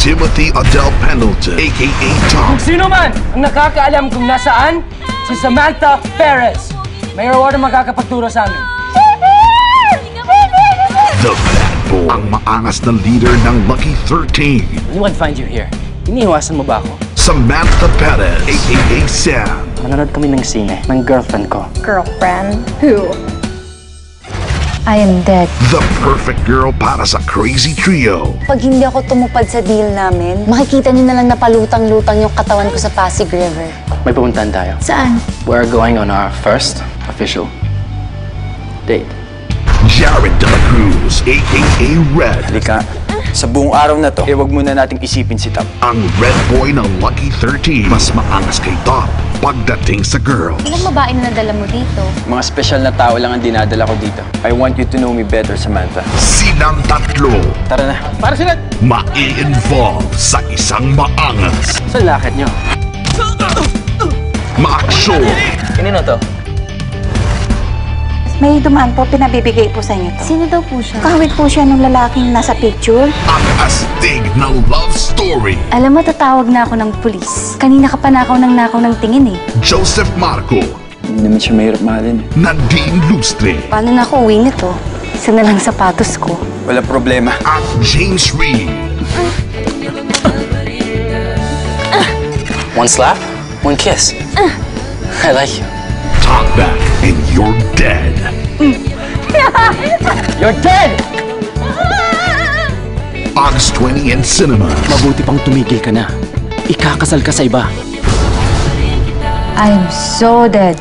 Timothy Adele Pendleton, a.k.a. Tom. Kung sino man ang nakakaalam kung nasaan, si Samantha Perez. May reward ang makakapagturo sa amin. The Bad Boy, ang maangas na leader ng Lucky 13. Anyone find you here? Iniiwasan mo ba ako? Samantha Perez, a.k.a. Sam. Manonood kami ng sine ng girlfriend ko. Girlfriend? Who? I am dead. The perfect girl para sa crazy trio. Pag hindi ako tumupad sa deal namin, makikita niyo na lang napalutang-lutang yung katawan ko sa Pasig River. May pupuntahan tayo. Saan? We're going on our first official date. Jared De La Cruz, a.k.a. Red. Halika, sa buong araw na to, huwag muna nating isipin si Top. Ang Red Boy ng Lucky 13. Mas maangas kay Top pagdating sa girls. Ilang babae na nadala mo dito? Mga special na tao lang ang dinadala ko dito. I want you to know me better, Samantha. Silang tatlo Tara na. Para sila! mai-involve sa isang maangas, Saan lakad nyo? maaksyon, Kanino to? May dumaan po, pinabibigay po sa inyo to. Sino daw po siya? Kahawig po siya ng lalaking nasa picture. ang astig na love story. Alam mo, tatawag na ako ng pulis. Kanina ka pa nakaw ng tingin eh. Joseph Marco, Hindi naman siya mahirap mahalin. Nadine Lustre, Paano na ako uwi nito? Isa na lang sapatos ko. Wala problema. at James Reid. One slap, one kiss. I like you. Talk back and you're dead. You're dead! August 20 in cinemas. Mabuti pang tumigil ka na. Ikakasal ka sa iba. I'm so dead.